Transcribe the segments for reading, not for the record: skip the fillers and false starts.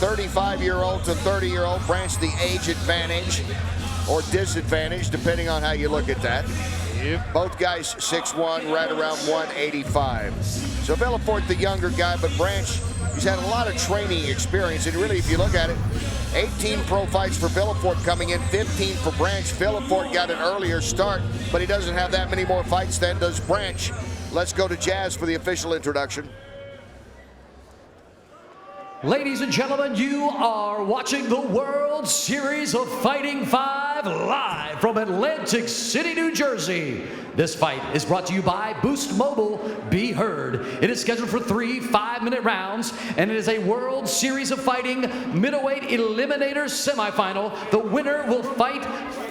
35-year-old to 30-year-old. Branch the age advantage or disadvantage, depending on how you look at that. Yep. Both guys 6'1", right around 185. So Villefort, the younger guy, but Branch, he's had a lot of training experience. And really, if you look at it, 18 pro fights for Villefort coming in, 15 for Branch. Villefort got an earlier start, but he doesn't have that many more fights than does Branch. Let's go to Jazz for the official introduction. Ladies and gentlemen, you are watching the World Series of Fighting 5 live from Atlantic City, New Jersey. This fight is brought to you by Boost Mobile. Be heard. It is scheduled for 3 5-minute rounds, and it is a World Series of Fighting middleweight eliminator semifinal. The winner will fight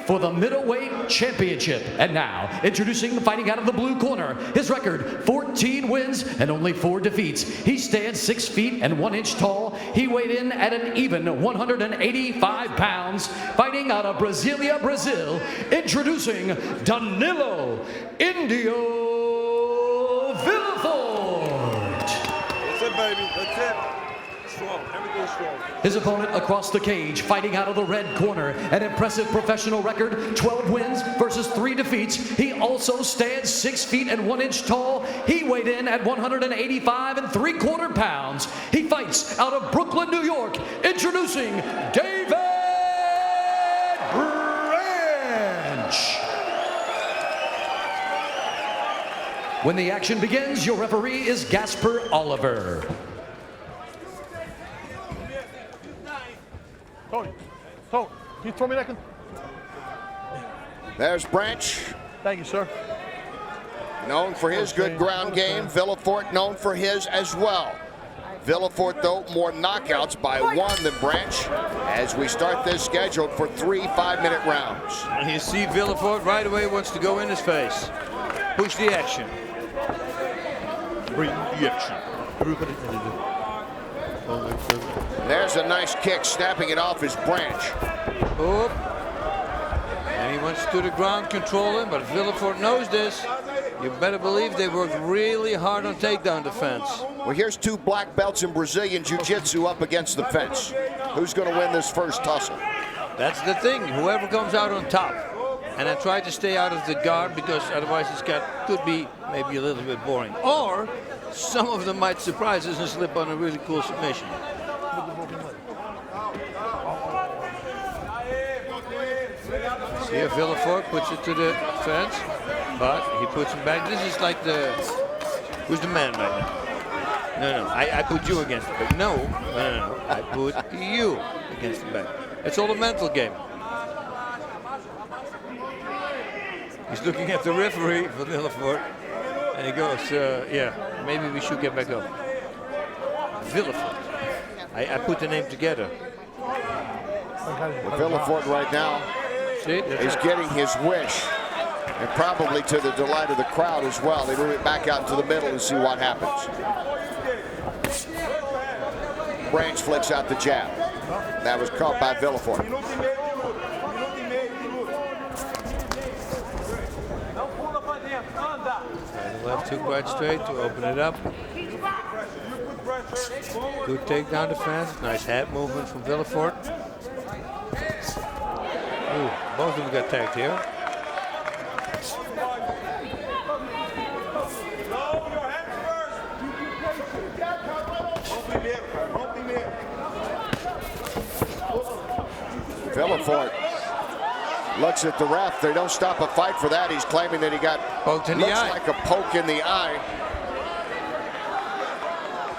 for the middleweight championship. And now, introducing the fighting out of the blue corner. His record, 14 wins and only 4 defeats. He stands 6 feet and 1 inch tall. He weighed in at an even 185 pounds. Fighting out of Brasilia, Brazil, introducing Danillo Villefort. That's it, baby. That's it. Strong. Everything strong. His opponent across the cage, fighting out of the red corner, an impressive professional record, 12 wins versus 3 defeats. He also stands 6 feet and 1 inch tall. He weighed in at 185 3/4 pounds. He fights out of Brooklyn, New York, introducing David Branch. When the action begins, your referee is Gasper Oliver. Tony, can you throw me that? There's Branch. Thank you, sir. Known for his good ground game. Villefort known for his as well. Villefort, though, more knockouts by 1 than Branch as we start this scheduled for 3 5-minute rounds. And you see Villefort right away wants to go in his face. Push the action. Bring the action. There's a nice kick, snapping it off his Branch. Oop. And he wants to the ground, control him, but Villefort knows this. You better believe they worked really hard on takedown defense. Well, here's 2 black belts in Brazilian Jiu-Jitsu up against the fence. Who's going to win this first tussle? That's the thing. Whoever comes out on top. And I try to stay out of the guard because otherwise could be maybe a little bit boring. Or some of them might surprise us and slip on a really cool submission. See if Villefort puts it to the fence, but he puts him back. This is like who's the man right now? No, I put you against the back. No, I put you against the back. It's all a mental game. He's looking at the referee for Villefort, and he goes, yeah, maybe we should get back up. Villefort. I put the name together. Well, Villefort right now is getting his wish, and probably to the delight of the crowd as well. They move it back out into the middle and see what happens. Branch flicks out the jab. That was caught by Villefort. And left hook right straight to open it up. Good takedown defense. Nice head movement from Villefort. Ooh, both of them got tagged here. Villefort looks at the ref. They don't stop a fight for that. He's claiming that he got poked in the eye. Looks like a poke in the eye.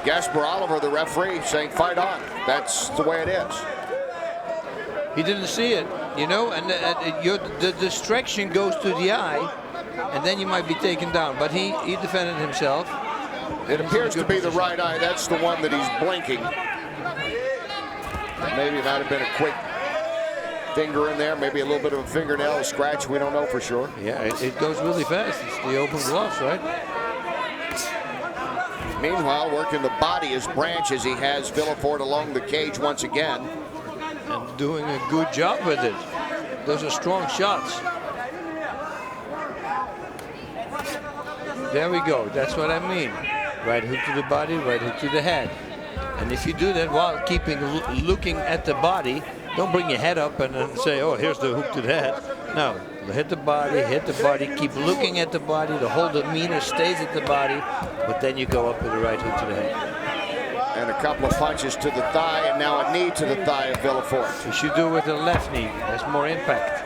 Gasper Oliver, the referee, saying fight on. That's the way it is. He didn't see it, you know, and the distraction goes to the eye, and then you might be taken down. But he defended himself. It appears to be the right eye. That's the one that he's blinking. Maybe it might have been a quick finger in there, maybe a little bit of a fingernail, a scratch. We don't know for sure. Yeah, it goes really fast. It's the open gloves, right? Meanwhile, working the body is Branch as he has Villefort along the cage once again. And doing a good job with it. Those are strong shots. There we go. That's what I mean. Right hook to the body, right hook to the head. And if you do that while keeping looking at the body, don't bring your head up and then say, oh, here's the hook to the head. No, hit the body, keep looking at the body. The whole demeanor stays at the body, but then you go up with the right hook to the head. And a couple of punches to the thigh, and now a knee to the thigh of Villefort. You should do it with the left knee. Has more impact.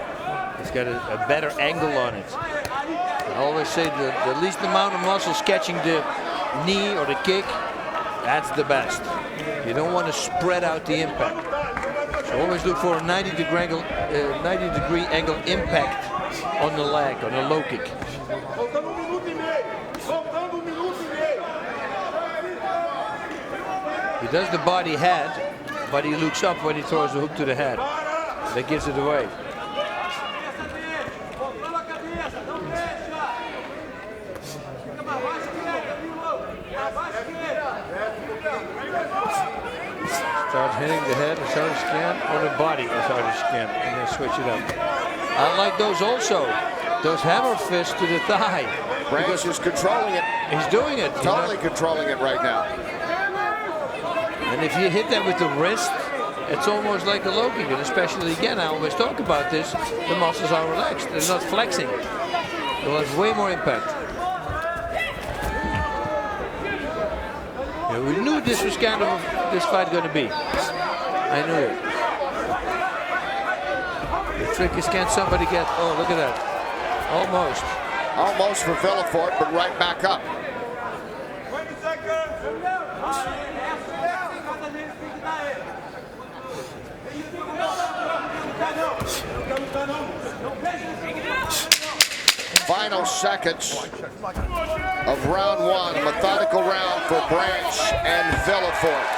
It's got a better angle on it. I always say the least amount of muscles catching the knee or the kick, that's the best. You don't want to spread out the impact. So always look for a 90-degree angle impact on the leg, on a low kick. He does the body head, but he looks up when he throws the hook to the head. That gives it away. Start hitting the head as hard as you can, or the body as hard as you can, and then switch it up. I like those also. Those hammer fists to the thigh. Branch is controlling it. He's doing it. Totally controlling it right now. And if you hit that with the wrist, it's almost like a low kick. And especially, again, I always talk about this, the muscles are relaxed. They're not flexing. They'll have way more impact. Yeah, we knew this was kind of this fight going to be. I knew it. The trick is, can somebody get, oh, look at that. Almost. Almost for Villefort, but right back up. Final seconds of round one, a methodical round for Branch and Villefort.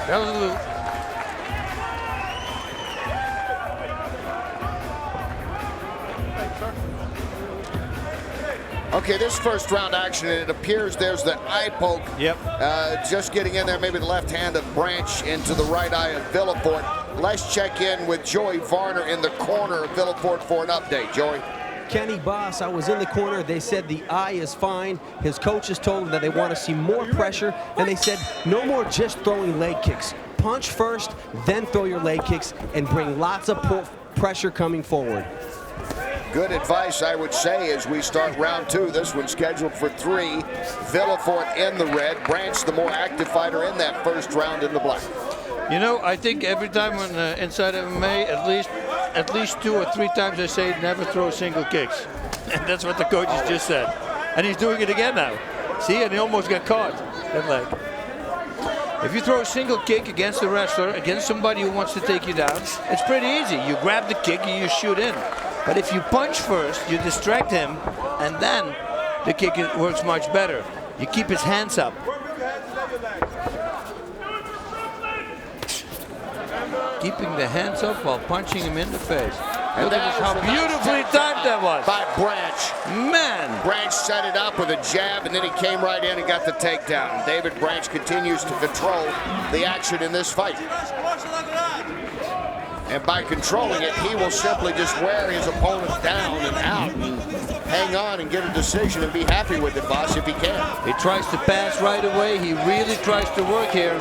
That was a little. Okay, this first round action, and it appears there's the eye poke. Yep. Just getting in there, maybe the left hand of Branch into the right eye of Villefort. Let's check in with Joey Varner in the corner of Villefort for an update. Joey. Kenny Boss, I was in the corner. They said the eye is fine. His coaches told him that they want to see more pressure, and they said no more just throwing leg kicks. Punch first, then throw your leg kicks, and bring lots of pressure coming forward. Good advice, I would say, as we start round two. This one's scheduled for 3. Villefort in the red. Branch, the more active fighter in that first round, in the black. You know, I think every time when inside MMA, at least 2 or 3 times I say never throw single kicks. And that's what the coaches just said. And he's doing it again now. See, and he almost got caught. That leg. If you throw a single kick against a wrestler, against somebody who wants to take you down, it's pretty easy. You grab the kick and you shoot in. But if you punch first, you distract him, and then the kick works much better. You keep his hands up. Keeping the hands up while punching him in the face. And look at this, how beautifully timed that was. By Branch. Man. Branch set it up with a jab, and then he came right in and got the takedown. David Branch continues to control the action in this fight. And by controlling it, he will simply just wear his opponent down and out and hang on and get a decision and be happy with it, boss, if he can. He tries to pass right away. He really tries to work here.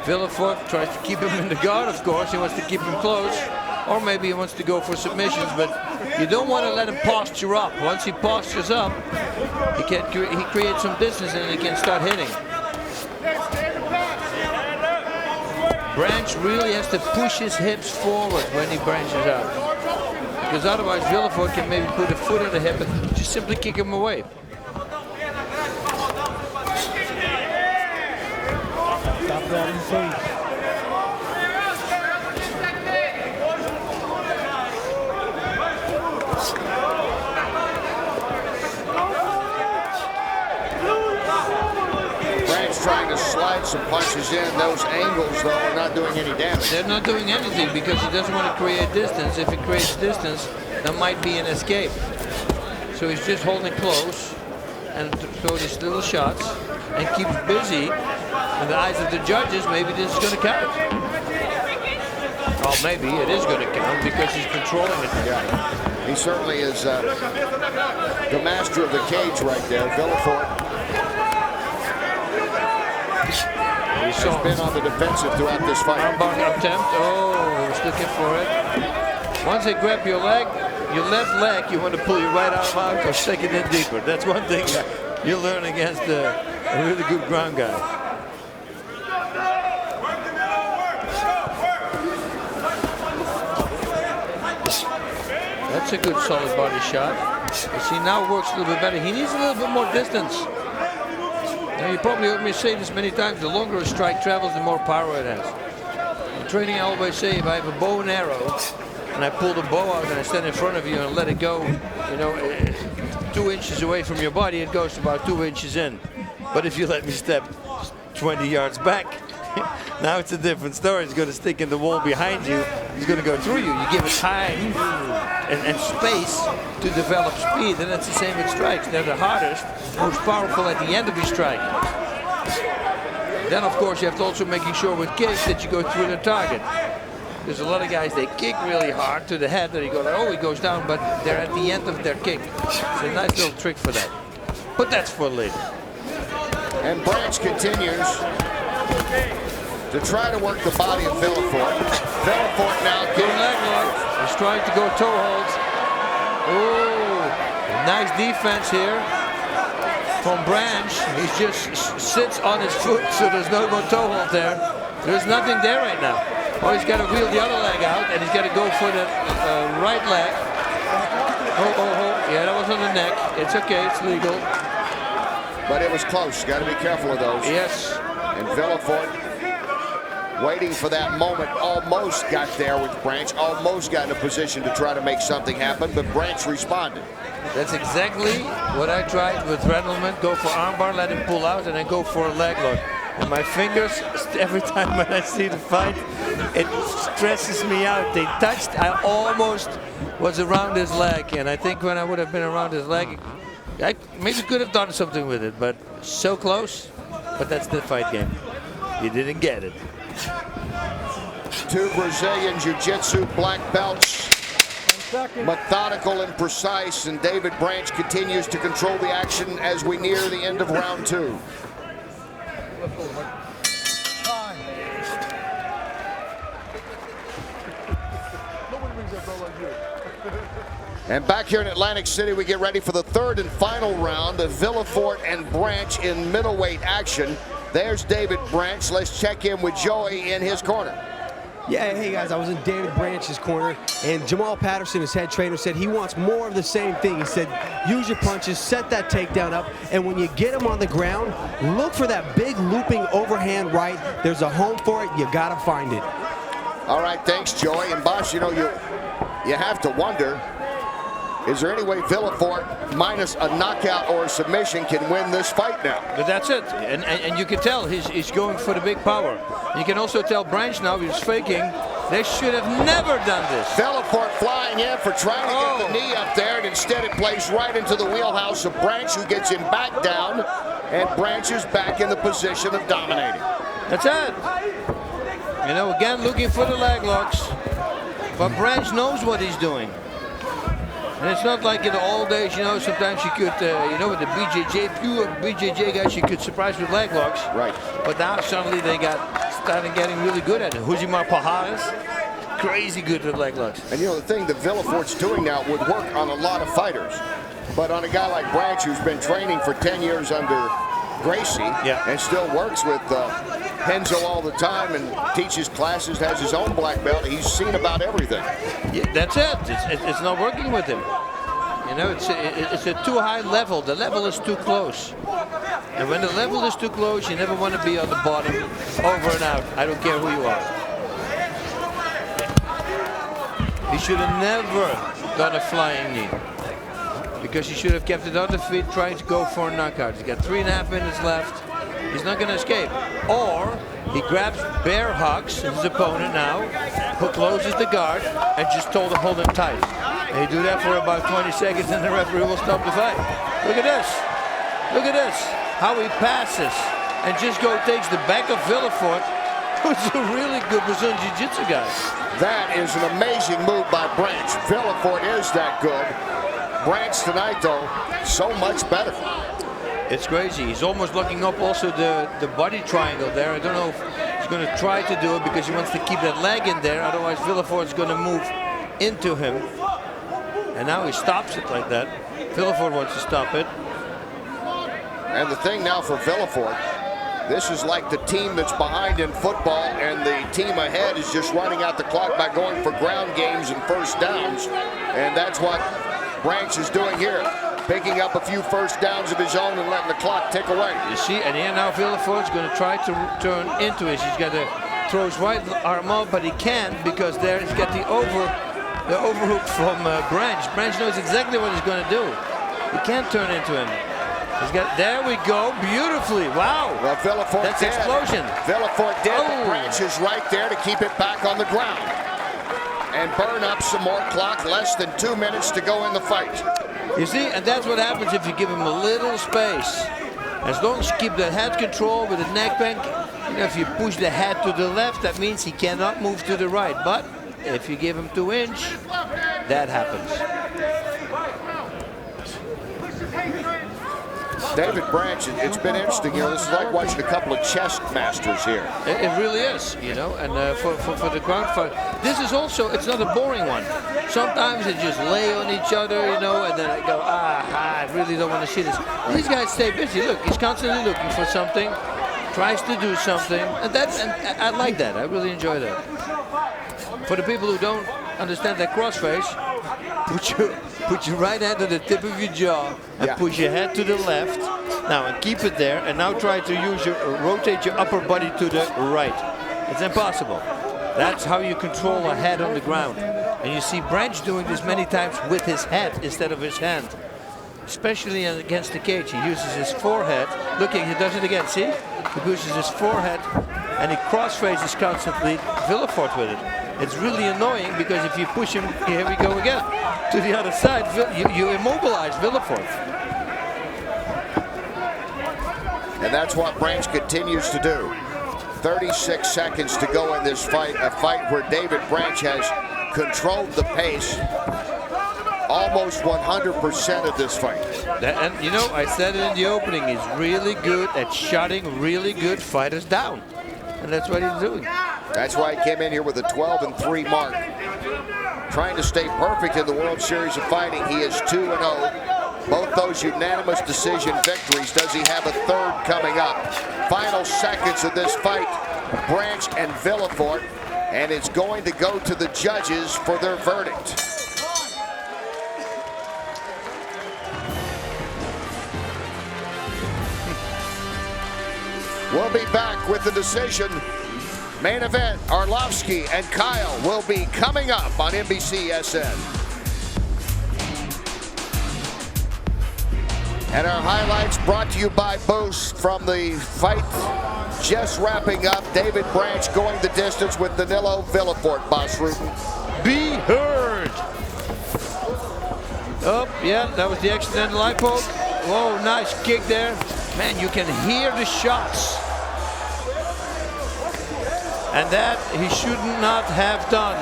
Villefort tries to keep him in the guard, of course. He wants to keep him close. Or maybe he wants to go for submissions, but you don't want to let him posture up. Once he postures up, he creates some distance and he can start hitting. Branch really has to push his hips forward when he branches out. Because otherwise Villefort can maybe put a foot on the hip and just simply kick him away. Stop that in the face. Trying to slide some punches in. Those angles, though, are not doing any damage. They're not doing anything because he doesn't want to create distance. If he creates distance, there might be an escape. So he's just holding close and throw these little shots and keeps busy. In the eyes of the judges, maybe this is going to count. Oh, maybe it is going to count because he's controlling it. Yeah. He certainly is the master of the cage right there, Villefort. He's been on the defensive throughout this fight. Armbar attempt. Oh, he was looking for it. Once they grab your leg, your left leg, you want to pull your right arm out or stick it in deeper. That's one thing you learn against a really good ground guy. That's a good solid body shot. You see, now it works a little bit better. He needs a little bit more distance. Now, you probably heard me say this many times. The longer a strike travels, the more power it has. In training, I always say, if I have a bow and arrow, and I pull the bow out and I stand in front of you and let it go, you know, 2 inches away from your body, it goes about 2 inches in. But if you let me step 20 yards back, now it's a different story. It's going to stick in the wall behind you. It's going to go through you. You give it time and space to develop speed, and that's the same with strikes. They're the hardest, most powerful at the end of your strike. Then, of course, you have to also making sure with kicks that you go through the target. There's a lot of guys, they kick really hard to the head, and you go like, oh, he goes down, but they're at the end of their kick. It's a nice little trick for that. But that's for later. And Branch continues to try to work the body of Villefort. Villefort now getting leg lock. He's trying to go toe holds. Oh, nice defense here from Branch. He just sits on his foot, so there's no more toe hold there. There's nothing there right now. Oh, he's got to wheel the other leg out, and he's got to go for the right leg. Oh. Yeah, that was on the neck. It's okay, it's legal. But it was close. Got to be careful of those. Yes. And Villefort waiting for that moment, almost got there with Branch, almost got in a position to try to make something happen, but Branch responded. That's exactly what I tried with Randleman. Go for armbar, let him pull out, and then go for a leg lock. And my fingers, every time when I see the fight, it stresses me out. They touched, I almost was around his leg, and I think when I would have been around his leg, I maybe could have done something with it, but so close. But that's the fight game. You didn't get it. 2 Brazilian Jiu-Jitsu black belts. Methodical and precise, and David Branch continues to control the action as we near the end of round 2. And back here in Atlantic City, we get ready for the 3rd and final round of Villefort and Branch in middleweight action. There's David Branch. Let's check in with Joey in his corner. Yeah, hey guys, I was in David Branch's corner, and Jamal Patterson, his head trainer, said he wants more of the same thing. He said, use your punches, set that takedown up, and when you get him on the ground, look for that big looping overhand right. There's a home for it. You got to find it. All right, thanks, Joey. And Bosch, you know, you have to wonder, is there any way Villefort, minus a knockout or a submission, can win this fight now? But that's it. And you can tell he's going for the big power. You can also tell Branch now he's faking. They should have never done this. Villefort flying in for trying to get the knee up there, and instead it plays right into the wheelhouse of Branch, who gets him back down, and Branch is back in the position of dominating. That's it. You know, again, looking for the leg locks. But Branch knows what he's doing. And it's not like in the old days, you know, sometimes you could, you know, with the pure BJJ guys, you could surprise with leg locks. Right. But now suddenly they started getting really good at it. Huzimar Pajares, crazy good with leg locks. And you know, the thing that Villefort's doing now would work on a lot of fighters. But on a guy like Branch, who's been training for 10 years under Gracie, and still works with Henzo all the time and teaches classes, has his own black belt, he's seen about everything. Yeah, that's it. It's not working with him. You know, it's a too high level. The level is too close. And when the level is too close, you never want to be on the bottom, over and out. I don't care who you are. He should have never done a flying knee, because he should have kept it on the feet, trying to go for a knockout. He's got 3.5 minutes left. He's not going to escape. Or he grabs bear hugs his opponent now, who closes the guard, and just told him hold him tight. And you do that for about 20 seconds, and the referee will stop the fight. Look at this. Look at this. How he passes and just takes the back of Villefort who's a really good Brazilian Jiu-Jitsu guy. That is an amazing move by Branch. Villefort is that good. Branch tonight, though, so much better. It's crazy. He's almost looking up also the body triangle there. I don't know if he's going to try to do it because he wants to keep that leg in there. Otherwise, Villefort's going to move into him. And now he stops it like that. Villefort wants to stop it. And the thing now for Villefort, this is like the team that's behind in football, and the team ahead is just running out the clock by going for ground games and first downs. And that's what Branch is doing here, picking up a few first downs of his own and letting the clock tick away. You see, and here now Villefort's going to try to turn into it. He's got to throw his right arm out, but he can't because there he's got the overhook from Branch. Branch knows exactly what he's going to do. He can't turn into him. He's got, there we go, beautifully. Wow. Well, Villefort That's did. explosion. Villefort did. Oh. Branch is right there to keep it back on the ground and burn up some more clock. Less than 2 minutes to go in the fight. You see, and that's what happens if you give him a little space. As long as you keep the head control with the neck bend, you know, if you push the head to the left, that means he cannot move to the right. But if you give him 2 inch, that happens. David Branch, it's been interesting. You know, this is like watching a couple of chess masters here. It really is, you know, and for the ground fight, this is also, it's not a boring one. Sometimes they just lay on each other, you know, and then they go, I really don't want to see this. These guys stay busy. Look, he's constantly looking for something, tries to do something, and I like that. I really enjoy that. For the people who don't understand that crossface, put your right hand on the tip of your jaw and push your head to the left. Now, and keep it there, and now try to rotate your upper body to the right. It's impossible. That's how you control a head on the ground. And you see Branch doing this many times with his head instead of his hand. Especially against the cage. He uses his forehead. Look, he does it again, see? He uses his forehead and he cross-faces constantly Villefort with it. It's really annoying because if you push him, here we go again, to the other side, you immobilize Villefort. And that's what Branch continues to do. 36 seconds to go in this fight, a fight where David Branch has controlled the pace almost 100% of this fight. And you know, I said it in the opening, he's really good at shutting really good fighters down. And that's what he's doing. That's why he came in here with a 12-3 mark. Trying to stay perfect in the World Series of Fighting. He is 2-0. Both those unanimous decision victories. Does he have a third coming up? Final seconds of this fight, Branch and Villefort. And it's going to go to the judges for their verdict. We'll be back with the decision. Main event, Arlovsky and Kyle will be coming up on NBCSN. And our highlights brought to you by Boost from the fight just wrapping up. David Branch going the distance with Danillo Villefort, Boss Rutan. Be heard. Oh, yeah, that was the accidental eye poke. Whoa, nice kick there. Man, you can hear the shots. And that he should not have done.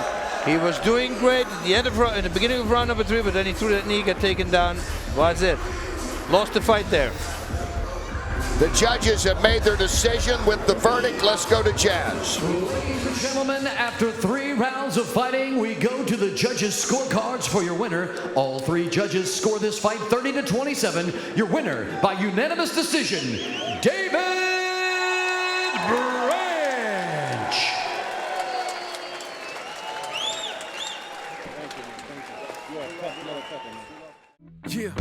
He was doing great at the end of in the beginning of round number 3, but then he threw that knee, got taken down. That's it. Lost the fight there. The judges have made their decision with the verdict. Let's go to Jazz. Ladies and gentlemen, after 3 rounds of fighting, we go to the judges' scorecards for your winner. All 3 judges score this fight 30-27. Your winner by unanimous decision, David Branch. Yeah.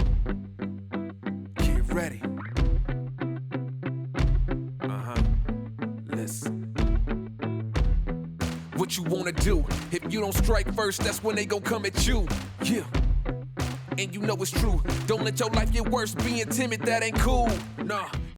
Get ready. Listen. What you wanna do? If you don't strike first, that's when they gon' come at you. Yeah. And you know it's true. Don't let your life get worse. Being timid, that ain't cool. Nah.